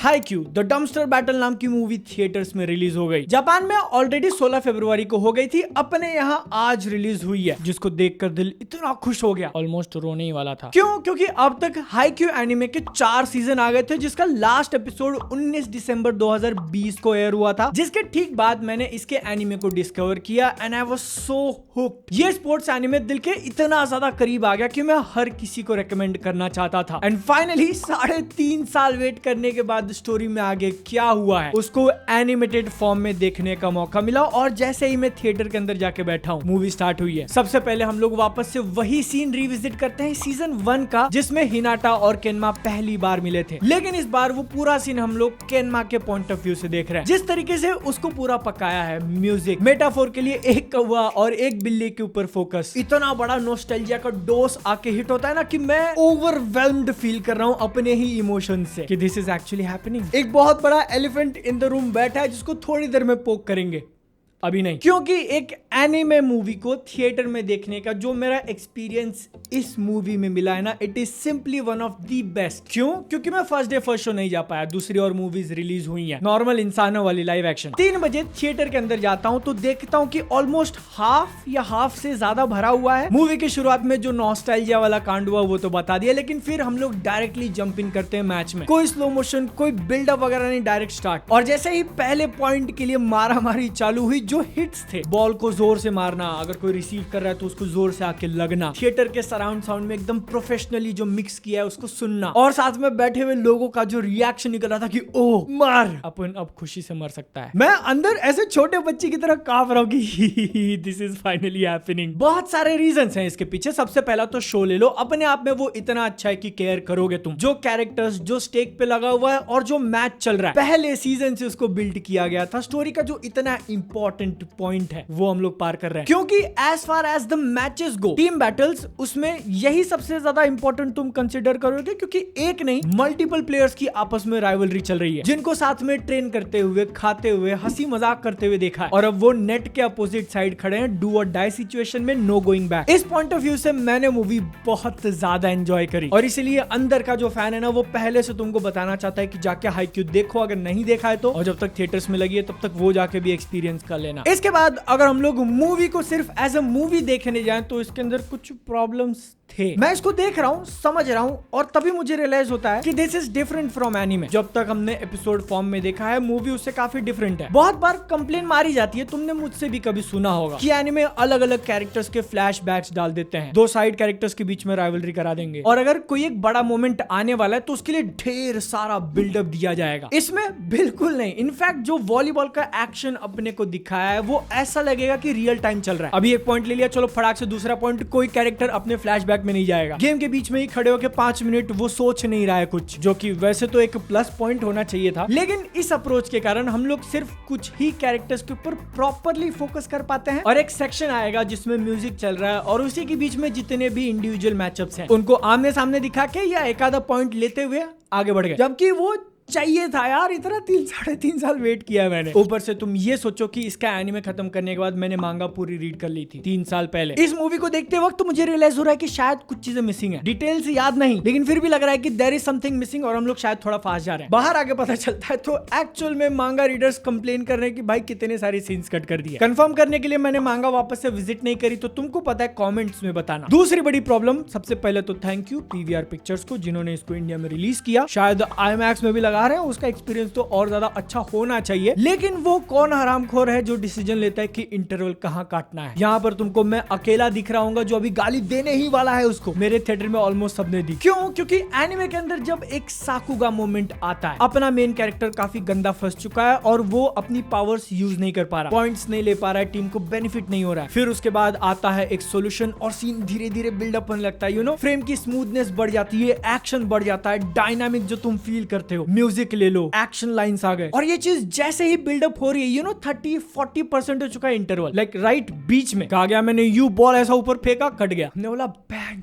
Haikyu the dumpster battle नाम की movie theatres में रिलीज हो गई। जापान में ऑलरेडी 16 फरवरी को हो गई थी, अपने यहाँ आज रिलीज हुई है, जिसको देखकर दिल इतना खुश हो गया, ऑलमोस्ट रोने ही वाला था। क्यों? क्योंकि अब तक हाईक्यू एनिमे के 4 सीजन आ गए थे, जिसका लास्ट एपिसोड 19 दिसंबर 2020 को एयर हुआ था, जिसके ठीक बाद मैंने इसके एनिमे को डिस्कवर किया and I was so hooked. ये स्पोर्ट्स एनिमे दिल के इतना ज्यादा करीब आ गया कि मैं हर किसी को रेकमेंड करना चाहता था। एंड फाइनली 3.5 साल वेट करने के बाद स्टोरी में आगे क्या हुआ है उसको एनिमेटेड फॉर्म में देखने का मौका मिला। और जैसे ही मैं थिएटर के अंदर जाके बैठा हूँ, मूवी स्टार्ट हुई है। सबसे पहले हम लोग वापस से वही सीन रिविजिट करते हैं सीजन 1 का, जिसमें हिनाटा और केनमा पहली बार मिले थे, लेकिन इस बार वो पूरा सीन हम लोग केनमा के पॉइंट ऑफ व्यू से देख रहे हैं। जिस तरीके से उसको पूरा पकाया है, म्यूजिक, मेटाफोर के लिए एक कौवा और एक बिल्ली के ऊपर फोकस, इतना बड़ा नॉस्टैल्जिया का डोज आके हिट होता है ना कि मैं ओवरवेल्म्ड फील कर रहा हूँ अपने ही इमोशन से कि दिस इज एक्चुअली हैपनिंग। एक बहुत बड़ा एलिफेंट इन द रूम बैठा है जिसको थोड़ी देर में पोक करेंगे, अभी नहीं, क्योंकि एक एनिमे मूवी को थिएटर में देखने का जो मेरा एक्सपीरियंस इस मूवी में मिला है ना, it is simply one of the best. क्यों? क्योंकि मैं फर्स्ट डे फर्स्ट शो नहीं जा पाया, दूसरी और मूवीज रिलीज हुई हैं, नॉर्मल इंसानों वाली लाइव एक्शन। 3 बजे थिएटर के अंदर जाता हूं तो देखता हूं कि ऑलमोस्ट हाफ से ज्यादा भरा हुआ है। मूवी की शुरुआत में जो नॉस्टैल्जिया वाला कांड हुआ वो तो बता दिया, लेकिन फिर हम लोग डायरेक्टली जंप इन करते हैं मैच में। कोई स्लो मोशन, कोई बिल्डअप वगैरह नहीं, डायरेक्ट स्टार्ट। और जैसे ही पहले पॉइंट के लिए मारामारी चालू हुई, जो हिट्स थे, बॉल को जोर से मारना, अगर कोई रिसीव कर रहा है तो उसको जोर से आके लगना, थिएटर के सराउंड साउंड में एकदम प्रोफेशनली जो मिक्स किया है उसको सुनना, और साथ में बैठे हुए लोगों का जो रिएक्शन निकल रहा था कि ओह मार, अपन अब खुशी से मर सकता है। मैं अंदर ऐसे छोटे बच्चे की तरह कांप रहा हूं कि दिस इज फाइनली हैपनिंग। बहुत सारे रीजंस हैं इसके पीछे। सबसे पहला तो शो ले लो, अपने आप में वो इतना अच्छा है कि केयर करोगे तुम। जो कैरेक्टर्स, जो स्टेक पे लगा हुआ है और जो मैच चल रहा है, पहले सीजन से उसको बिल्ड किया गया था। स्टोरी का जो इतना इंपॉर्टेंट पॉइंट है वो हम लोग पार कर रहे हैं, क्योंकि as far as the matches go, team battles, उसमें यही सबसे ज्यादा इंपॉर्टेंट तुम कंसिडर करोगे, क्योंकि एक नहीं मल्टीपल प्लेयर्स की आपस में राइवलरी चल रही है, जिनको साथ में ट्रेन करते हुए, खाते हुए, हंसी मजाक करते हुए देखा है, और अब वो नेट के अपोजिट साइड खड़े हैं, डू और डाई सिचुएशन में, नो गोइंग बैक। इस पॉइंट ऑफ व्यू से मैंने मूवी बहुत ज्यादा एंजॉय करी, और इसीलिए अंदर का जो फैन है ना, वो पहले से तुमको बताना चाहता है कि जाके हाईक्यू देखो, अगर नहीं देखा है तो, और जब तक थिएटर्स में लगी है तब तक वो जाके भी एक्सपीरियंस कर लेना। इसके बाद अगर हम लोग मूवी को सिर्फ एज अ मूवी देखने जाएं तो इसके अंदर कुछ प्रॉब्लम्स थे। मैं इसको देख रहा हूँ, समझ रहा हूँ, और तभी मुझे रियलाइज होता है कि this is different from anime. जब तक हमने एपिसोड फॉर्म में देखा है, मूवी उससे काफी डिफरेंट है। बहुत बार कंप्लेन मारी जाती है, तुमने मुझसे भी कभी सुना होगा, कि एनीमे अलग अलग कैरेक्टर्स के फ्लैशबैक्स डाल देते हैं, 2 साइड कैरेक्टर्स के बीच में राइवलरी करा देंगे, और अगर कोई एक बड़ा मोमेंट आने वाला है तो उसके लिए ढेर सारा बिल्डअप दिया जाएगा। इसमें बिल्कुल नहीं। इनफैक्ट जो वॉलीबॉल का एक्शन अपने को दिखाया है वो ऐसा लगेगा कि रियल टाइम चल रहा है। अभी एक पॉइंट ले लिया, चलो फटाक से दूसरा पॉइंट, कोई कैरेक्टर अपने फ्लैशबैक में नहीं जाएगा, गेम के बीच में ही खड़े होकर 5 मिनट वो सोच नहीं रहा है कुछ, जो कि वैसे तो एक प्लस पॉइंट होना चाहिए था, लेकिन इस अप्रोच के कारण हम लोग सिर्फ कुछ ही कैरेक्टर्स के ऊपर प्रॉपरली फोकस कर पाते हैं, और एक सेक्शन आएगा जिसमें म्यूजिक चल रहा है, और उसी के बीच में जितने भी इंडिविजुअल मैचअप्स हैं उनको आमने सामने दिखा के या एक आधा पॉइंट लेते हुए आगे बढ़ गए, जबकि वो चाहिए था यार। इतना 3.5 साल वेट किया है मैंने। ऊपर से तुम ये सोचो कि इसका एनिमे खत्म करने के बाद मैंने मांगा पूरी रीड कर ली थी 3 साल पहले। इस मूवी को देखते वक्त मुझे रियलाइज हो रहा है कि शायद कुछ चीजें मिसिंग है, डिटेल्स याद नहीं, लेकिन फिर भी लग रहा है कि देयर इज समथिंग मिसिंग, और हम लोग शायद थोड़ा फास्ट जा रहे हैं। बाहर आगे पता चलता है तो एक्चुअल में मांगा रीडर्स कंप्लेन कर रहे हैं कि भाई कितने सारे सीन्स कट कर दिए। कंफर्म करने के लिए मैंने मांगा वापस से विजिट नहीं करी, तो तुमको पता है कॉमेंट्स में बताना। दूसरी बड़ी प्रॉब्लम, सबसे पहले तो थैंक यू पीवीआर पिक्चर्स को, जिन्होंने इसको इंडिया में रिलीज किया। शायद IMAX में भी लगा रहे हैं, उसका एक्सपीरियंस तो और ज्यादा अच्छा होना चाहिए, लेकिन वो कौन हरामखोर है जो डिसीजन लेता है कि इंटरवल कहां काटना है। यहाँ पर तुमको मैं अकेला दिख रहा हूँ जो अभी गाली देने ही वाला है उसको। मेरे थिएटर में ऑलमोस्ट सबने दी। क्यों? क्योंकि एनिमे के अंदर जब एक साकुगा मोमेंट आता है, अपना मेन कैरेक्टर काफी गंदा फंस चुका है और वो अपनी पावर्स यूज नहीं कर पा रहा, पॉइंट्स नहीं ले पा रहा है, टीम को बेनिफिट नहीं हो रहा है। फिर उसके बाद आता है एक सोल्यूशन और सीन धीरे धीरे बिल्डअप होने लगता है, यू नो, फ्रेम की स्मूथनेस बढ़ जाती है, एक्शन बढ़ जाता है, डायनामिक जो तुम फील करते हो, म्यूजिक ले लो, एक्शन लाइंस आ गए, और ये चीज जैसे ही बिल्डअप हो रही है, यू नो, 30-40% हो चुका है इंटरवल, लाइक राइट बीच में कहा गया मैंने, यू बॉल ऐसा ऊपर फेंका, कट गया, हमने बोला बैंग,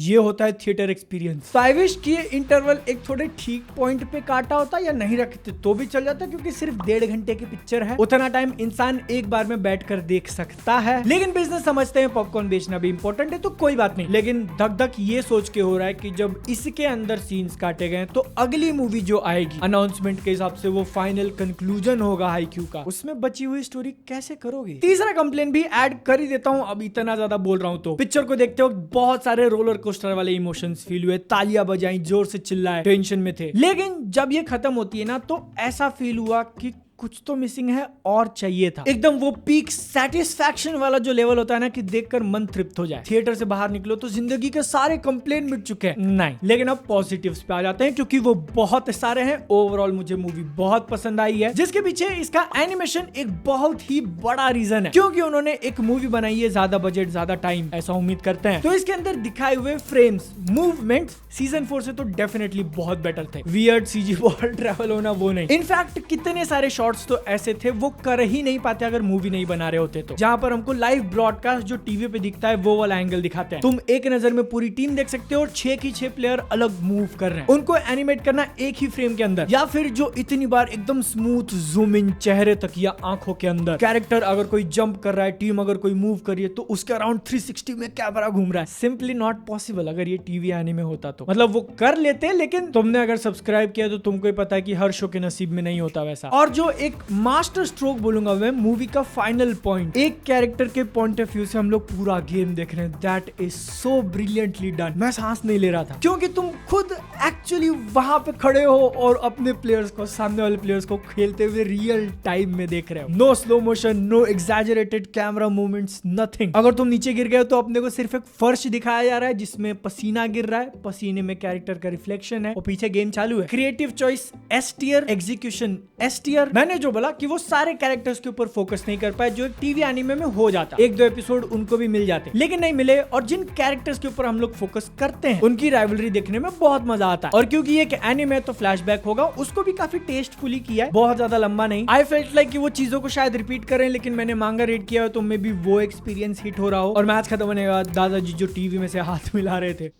ये होता है थिएटर एक्सपीरियंस। आई विश कि ये इंटरवल एक थोड़े ठीक पॉइंट पे काटा होता या नहीं रखते तो भी चल जाता, क्योंकि सिर्फ 1.5 घंटे की पिक्चर है, उतना टाइम इंसान एक बार में बैठकर देख सकता है। लेकिन बिजनेस समझते हैं, पॉपकॉर्न बेचना भी इंपॉर्टेंट है, तो कोई बात नहीं। लेकिन धक धक ये सोच के हो रहा है कि जब इसके अंदर सीन्स काटे गए तो अगली मूवी जो आएगी अनाउंसमेंट के हिसाब से वो फाइनल कंक्लूजन होगा हाईक्यू का, उसमें बची हुई स्टोरी कैसे करोगे। तीसरा कंप्लेन भी ऐड कर ही देता हूँ, अब इतना ज्यादा बोल रहा हूँ तो। पिक्चर को देखते वक्त बहुत सारे रोलर कोस्टर वाले इमोशंस फील हुए, तालियां बजाई, जोर से चिल्लाए, टेंशन में थे। लेकिन जब ये खत्म होती है ना तो ऐसा फील हुआ कि कुछ तो मिसिंग है और चाहिए था। एकदम वो पीक सेटिस्फैक्शन वाला जो लेवल होता है ना कि देखकर मन तृप्त हो जाए। थिएटर से बाहर निकलो तो जिंदगी के सारे कंप्लेन मिट चुके हैं। नहीं, लेकिन अब पॉजिटिव्स पे आ जाते हैं, क्योंकि वो बहुत सारे हैं। ओवरऑल मुझे मूवी बहुत पसंद आई है, जिसके पीछे इसका एनिमेशन एक बहुत ही बड़ा रीजन है, क्योंकि उन्होंने एक मूवी बनाई है, ज्यादा बजट ज्यादा टाइम, ऐसा उम्मीद करते हैं। तो इसके अंदर दिखाए हुए फ्रेम्स, मूवमेंट्स सीजन 4 से तो डेफिनेटली बहुत बेटर थे। वियर्ड सीजी बॉल ट्रैवल होना वो नहीं। इनफैक्ट कितने सारे शॉट्स तो ऐसे थे वो कर ही नहीं पाते अगर मूवी नहीं बना रहे होते तो। जहां पर हमको लाइव ब्रॉडकास्ट जो टीवी पे दिखता है वो वाला एंगल दिखाते हैं। तुम एक नजर में पूरी टीम देख सकते हो और 6 की 6 प्लेयर अलग मूव कर रहे हैं। उनको एनिमेट करना एक ही फ्रेम के अंदर, या फिर जो इतनी बार एकदम स्मूथ जूम इन चेहरे तक या आंखों के अंदर। कैरेक्टर अगर कोई जंप कर रहा है, टीम अगर कोई मूव कर रही है तो उसके अराउंड 360 में कैमरा घूम रहा है। सिंपली नॉट पॉसिबल अगर ये टीवी एनीमे होता तो। मतलब वो कर लेते, लेकिन तुमने अगर सब्सक्राइब किया तो तुमको ही पता है कि हर शो के नसीब में नहीं होता वैसा। और जो एक मास्टर स्ट्रोक बोलूंगा मैं, मूवी का फाइनल पॉइंट, एक कैरेक्टर के पॉइंट ऑफ व्यू से हम लोग पूरा गेम देख रहे हैं। That is so brilliantly done. मैं सांस नहीं ले रहा था, क्योंकि तुम खुद एक्चुअली वहां पे खड़े हो और अपने प्लेयर्स को, सामने वाले प्लेयर्स को खेलते हुए रियल टाइम में देख रहे हो। No slow motion, no exaggerated camera movements, nothing. अगर तुम नीचे गिर गए तो अपने को सिर्फ एक फर्श दिखाया जा रहा है जिसमें पसीना गिर रहा है, पसीने में कैरेक्टर का रिफ्लेक्शन है और पीछे गेम चालू है। Creative choice S tier, execution S tier. मैंने जो बोला कि वो सारे कैरेक्टर्स के ऊपर फोकस नहीं कर पाए जो टीवी एनीमे में हो जाता। 1-2 एपिसोड उनको भी मिल जाते, लेकिन नहीं मिले। और जिन कैरेक्टर्स के ऊपर हम लोग फोकस करते हैं उनकी राइवलरी देखने में बहुत मजा आता है। और क्योंकि ये एक एनीमे तो फ्लैशबैक होगा, उसको भी काफी टेस्टफुली किया है, बहुत ज्यादा लंबा नहीं। आई फेल्ट लाइक कि वो चीजों को शायद रिपीट करें, लेकिन मैंने मांगा रीड किया हो तो मे भी वो एक्सपीरियंस हिट हो रहा हो। और मैच खत्म होने के बाद दादाजी जो टीवी में से हाथ मिला रहे थे,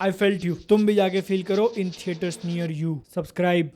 आई फेल्ट यू। तुम भी जाके फील करो in theatres near you. Subscribe.